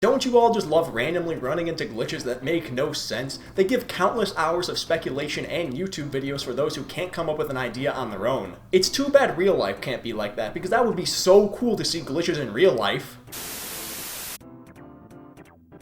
Don't you all just love randomly running into glitches that make no sense? They give countless hours of speculation and YouTube videos for those who can't come up with an idea on their own. It's too bad real life can't be like that, because that would be so cool to see glitches in real life.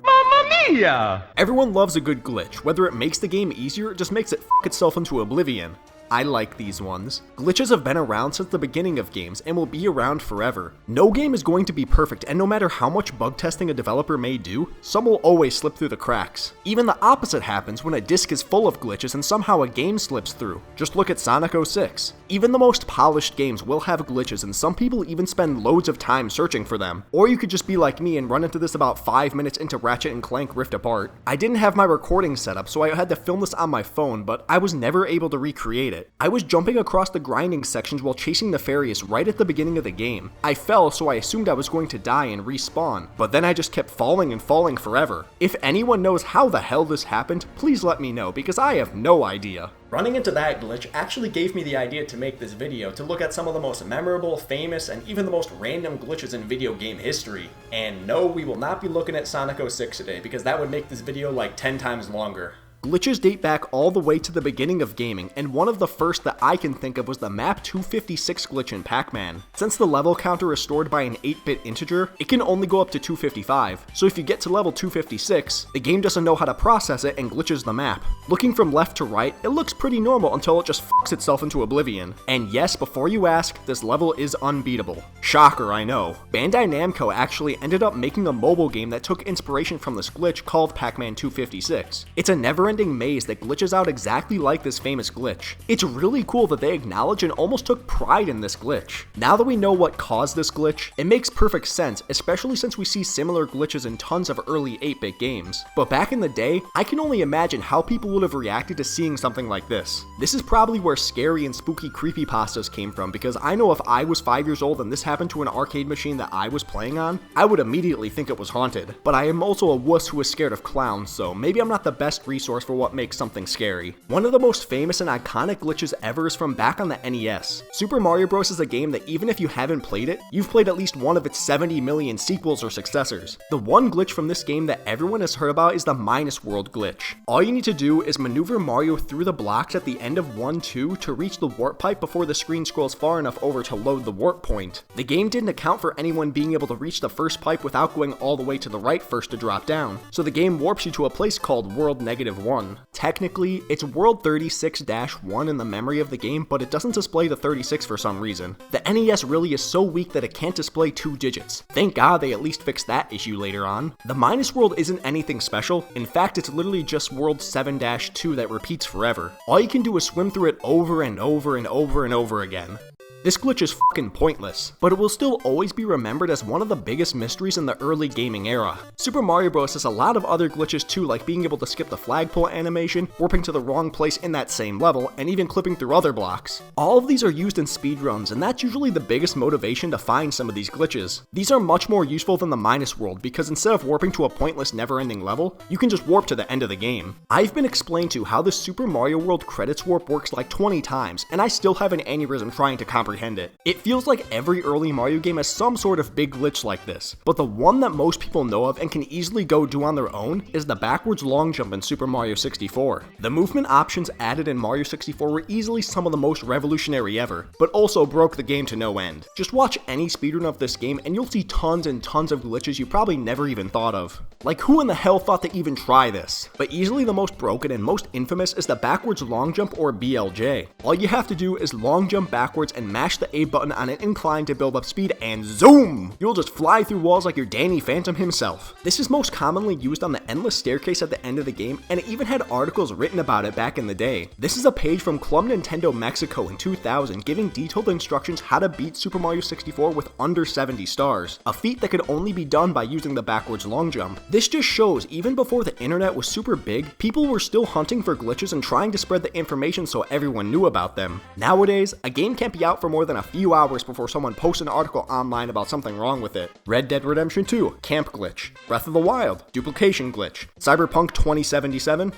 Mamma mia! Everyone loves a good glitch, whether it makes the game easier or just makes it f itself into oblivion. I like these ones. Glitches have been around since the beginning of games and will be around forever. No game is going to be perfect, and no matter how much bug testing a developer may do, some will always slip through the cracks. Even the opposite happens when a disk is full of glitches and somehow a game slips through. Just look at Sonic 06. Even the most polished games will have glitches, and some people even spend loads of time searching for them. Or you could just be like me and run into this about 5 minutes into Ratchet & Clank Rift Apart. I didn't have my recording set up, so I had to film this on my phone, but I was never able to recreate it. I was jumping across the grinding sections while chasing Nefarious right at the beginning of the game. I fell, so I assumed I was going to die and respawn, but then I just kept falling and falling forever. If anyone knows how the hell this happened, please let me know, because I have no idea. Running into that glitch actually gave me the idea to make this video, to look at some of the most memorable, famous, and even the most random glitches in video game history. And no, we will not be looking at Sonic 06 today, because that would make this video like 10 times longer. Glitches date back all the way to the beginning of gaming, and one of the first that I can think of was the map 256 glitch in Pac-Man. Since the level counter is stored by an 8-bit integer, it can only go up to 255, so if you get to level 256, the game doesn't know how to process it and glitches the map. Looking from left to right, it looks pretty normal until it just fucks itself into oblivion. And yes, before you ask, this level is unbeatable. Shocker, I know. Bandai Namco actually ended up making a mobile game that took inspiration from this glitch called Pac-Man 256. It's a never-ending maze that glitches out exactly like this famous glitch. It's really cool that they acknowledge and almost took pride in this glitch. Now that we know what caused this glitch, it makes perfect sense, especially since we see similar glitches in tons of early 8-bit games. But back in the day, I can only imagine how people would have reacted to seeing something like this. This is probably where scary and spooky creepypastas came from, because I know if I was 5 years old and this happened to an arcade machine that I was playing on, I would immediately think it was haunted. But I am also a wuss who is scared of clowns, so maybe I'm not the best resource for what makes something scary. One of the most famous and iconic glitches ever is from back on the NES. Super Mario Bros. Is a game that even if you haven't played it, you've played at least one of its 70 million sequels or successors. The one glitch from this game that everyone has heard about is the minus world glitch. All you need to do is maneuver Mario through the blocks at the end of 1-2 to reach the warp pipe before the screen scrolls far enough over to load the warp point. The game didn't account for anyone being able to reach the first pipe without going all the way to the right first to drop down, so the game warps you to a place called World -1. Technically, it's World 36-1 in the memory of the game, but it doesn't display the 36 for some reason. The NES really is so weak that it can't display 2 digits. Thank God they at least fixed that issue later on. The minus world isn't anything special. In fact, it's literally just World 7-2 that repeats forever. All you can do is swim through it over and over and over and over again. This glitch is fucking pointless, but it will still always be remembered as one of the biggest mysteries in the early gaming era. Super Mario Bros. Has a lot of other glitches too, like being able to skip the flagpole animation, warping to the wrong place in that same level, and even clipping through other blocks. All of these are used in speedruns, and that's usually the biggest motivation to find some of these glitches. These are much more useful than the minus world, because instead of warping to a pointless never-ending level, you can just warp to the end of the game. I've been explained to how the Super Mario World credits warp works like 20 times, and I still have an aneurysm trying to comprehend it. It feels like every early Mario game has some sort of big glitch like this, but the one that most people know of and can easily go do on their own is the backwards long jump in Super Mario 64. The movement options added in Mario 64 were easily some of the most revolutionary ever, but also broke the game to no end. Just watch any speedrun of this game and you'll see tons and tons of glitches you probably never even thought of. Like, who in the hell thought to even try this? But easily the most broken and most infamous is the backwards long jump, or BLJ. All you have to do is long jump backwards and mash the A button on an incline to build up speed, and zoom! You'll just fly through walls like you're Danny Phantom himself. This is most commonly used on the endless staircase at the end of the game, and it even had articles written about it back in the day. This is a page from Club Nintendo Mexico in 2000 giving detailed instructions how to beat Super Mario 64 with under 70 stars, a feat that could only be done by using the backwards long jump. This just shows even before the internet was super big, people were still hunting for glitches and trying to spread the information so everyone knew about them. Nowadays, a game can't be out for more than a few hours before someone posts an article online about something wrong with it. Red Dead Redemption 2, camp glitch. Breath of the Wild, duplication glitch. Cyberpunk 2077,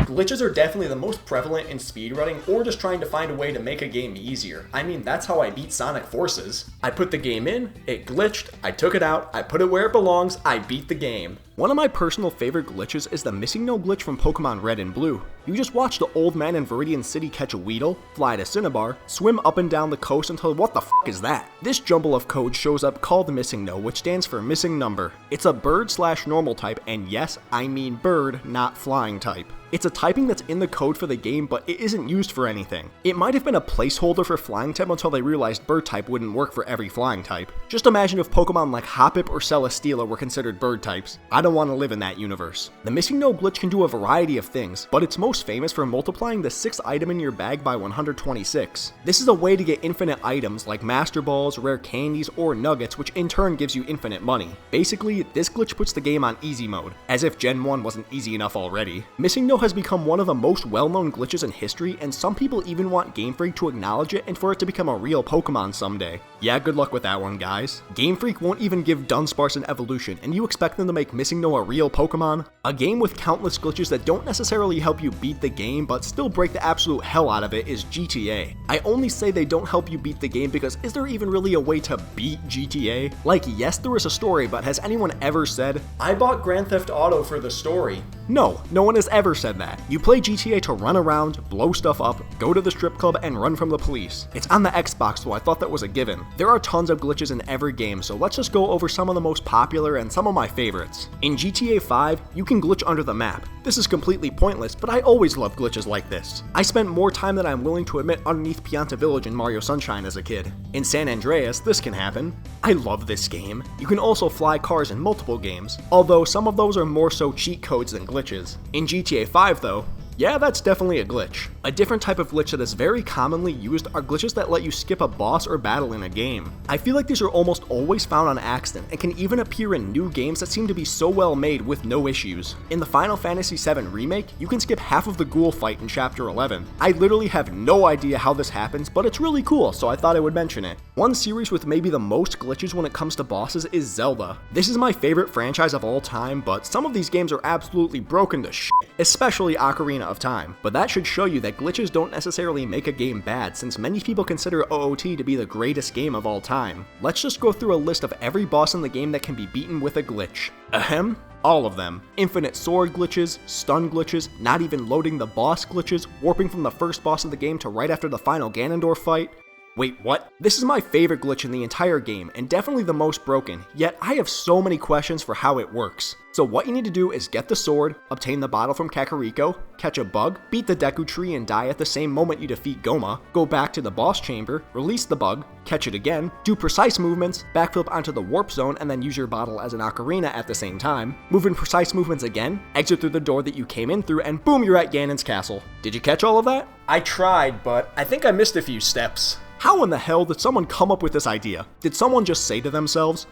Glitches are definitely the most prevalent in speedrunning or just trying to find a way to make a game easier. I mean, that's how I beat Sonic Forces. I put the game in, it glitched, I took it out, I put it where it belongs, I beat the game. One of my personal favorite glitches is the Missingno glitch from Pokemon Red and Blue. You just watch the old man in Viridian City catch a Weedle, fly to Cinnabar, swim up and down the coast until what the f is that? This jumble of code shows up called Missingno, which stands for missing number. It's a bird/normal type, and yes, I mean bird, not flying type. It's a typing that's in the code for the game, but it isn't used for anything. It might have been a placeholder for flying type until they realized bird type wouldn't work for every flying type. Just imagine if Pokemon like Hoppip or Celesteela were considered bird types. I don't want to live in that universe. The Missingno glitch can do a variety of things, but it's most famous for multiplying the 6th item in your bag by 126. This is a way to get infinite items like Master Balls, rare candies, or nuggets, which in turn gives you infinite money. Basically, this glitch puts the game on easy mode, as if Gen 1 wasn't easy enough already. Missingno has become one of the most well-known glitches in history, and some people even want Game Freak to acknowledge it and for it to become a real Pokemon someday. Yeah, good luck with that one, guys. Game Freak won't even give Dunsparce an evolution, and you expect them to make Missingno a real Pokemon? A game with countless glitches that don't necessarily help you beat the game, but still break the absolute hell out of it is GTA. I only say they don't help you beat the game because is there even really a way to beat GTA? Like, yes, there is a story, but has anyone ever said, I bought Grand Theft Auto for the story? No, no one has ever said that. You play GTA to run around, blow stuff up, go to the strip club, and run from the police. It's on the Xbox, so I thought that was a given. There are tons of glitches in every game, so let's just go over some of the most popular and some of my favorites. In GTA 5, you can glitch under the map. This is completely pointless, but I always love glitches like this. I spent more time than I'm willing to admit underneath Pianta Village in Mario Sunshine as a kid. In San Andreas, this can happen. I love this game. You can also fly cars in multiple games, although some of those are more so cheat codes than glitches. In GTA 5 though, yeah, that's definitely a glitch. A different type of glitch that is very commonly used are glitches that let you skip a boss or battle in a game. I feel like these are almost always found on accident and can even appear in new games that seem to be so well made with no issues. In the Final Fantasy VII Remake, you can skip half of the ghoul fight in Chapter 11. I literally have no idea how this happens, but it's really cool, so I thought I would mention it. One series with maybe the most glitches when it comes to bosses is Zelda. This is my favorite franchise of all time, but some of these games are absolutely broken to shit, especially Ocarina of Time. But that should show you that glitches don't necessarily make a game bad, since many people consider OOT to be the greatest game of all time. Let's just go through a list of every boss in the game that can be beaten with a glitch. Ahem. All of them. Infinite sword glitches, stun glitches, not even loading the boss glitches, warping from the first boss of the game to right after the final Ganondorf fight. Wait, what? This is my favorite glitch in the entire game, and definitely the most broken, yet I have so many questions for how it works. So what you need to do is get the sword, obtain the bottle from Kakariko, catch a bug, beat the Deku Tree and die at the same moment you defeat Goma, go back to the boss chamber, release the bug, catch it again, do precise movements, backflip onto the warp zone and then use your bottle as an ocarina at the same time, move in precise movements again, exit through the door that you came in through, and boom, you're at Ganon's castle. Did you catch all of that? I tried, but I think I missed a few steps. How in the hell did someone come up with this idea? Did someone just say to themselves,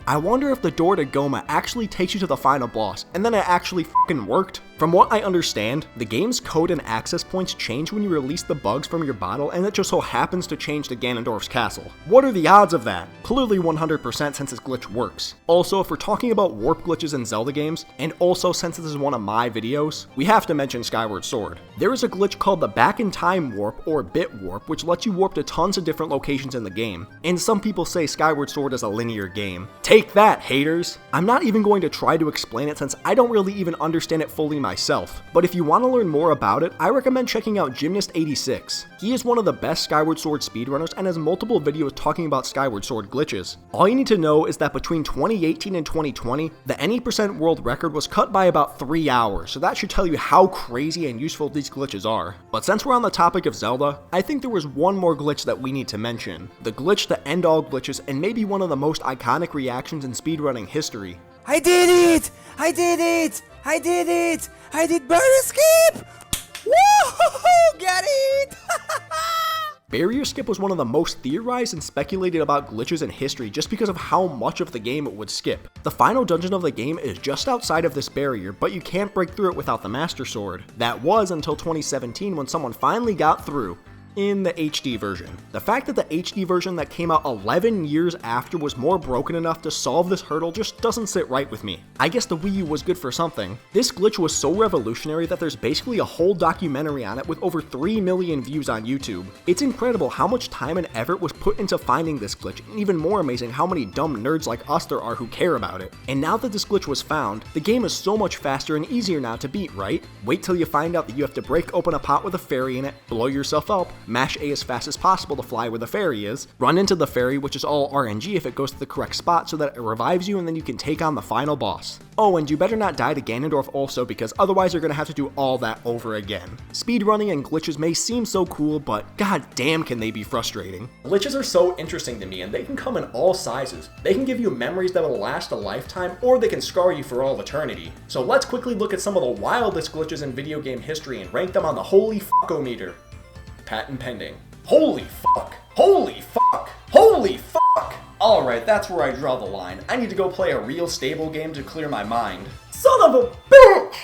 I wonder if the door to Goma actually takes you to the final boss, and then it actually fucking worked? From what I understand, the game's code and access points change when you release the bugs from your bottle, and it just so happens to change to Ganondorf's castle. What are the odds of that? Clearly 100% since this glitch works. Also, if we're talking about warp glitches in Zelda games, and also since this is one of my videos, we have to mention Skyward Sword. There is a glitch called the Back in Time Warp, or Bit Warp, which lets you warp to tons of different locations in the game, and some people say Skyward Sword is a linear game. Take that, haters! I'm not even going to try to explain it since I don't really even understand it fully myself, but if you want to learn more about it, I recommend checking out Gymnast86. He is one of the best Skyward Sword speedrunners and has multiple videos talking about Skyward Sword glitches. All you need to know is that between 2018 and 2020, the any percent world record was cut by about 3 hours, so that should tell you how crazy and useful these glitches are. But since we're on the topic of Zelda, I think there was one more glitch that we need to mention. The glitch to end all glitches and maybe one of the most iconic reactions in speedrunning history. I did it! I did it! I did it! I did barrier skip! Woo! Get it! Barrier skip was one of the most theorized and speculated about glitches in history just because of how much of the game it would skip. The final dungeon of the game is just outside of this barrier, but you can't break through it without the Master Sword. That was until 2017 when someone finally got through. in the HD version. The fact that the HD version that came out 11 years after was more broken enough to solve this hurdle just doesn't sit right with me. I guess the Wii U was good for something. This glitch was so revolutionary that there's basically a whole documentary on it with over 3 million views on YouTube. It's incredible how much time and effort was put into finding this glitch, and even more amazing how many dumb nerds like us there are who care about it. And now that this glitch was found, the game is so much faster and easier now to beat, right? Wait till you find out that you have to break open a pot with a fairy in it, blow yourself up, mash A as fast as possible to fly where the fairy is, run into the fairy, which is all RNG if it goes to the correct spot so that it revives you, and then you can take on the final boss. Oh, and you better not die to Ganondorf also, because otherwise you're gonna have to do all that over again. Speedrunning and glitches may seem so cool, but god damn can they be frustrating. Glitches are so interesting to me, and they can come in all sizes. They can give you memories that will last a lifetime, or they can scar you for all eternity. So let's quickly look at some of the wildest glitches in video game history and rank them on the holy fuck-o-meter. Patent pending. Holy fuck! Holy fuck! Holy fuck! Alright, that's where I draw the line. I need to go play a real stable game to clear my mind. Son of a bitch!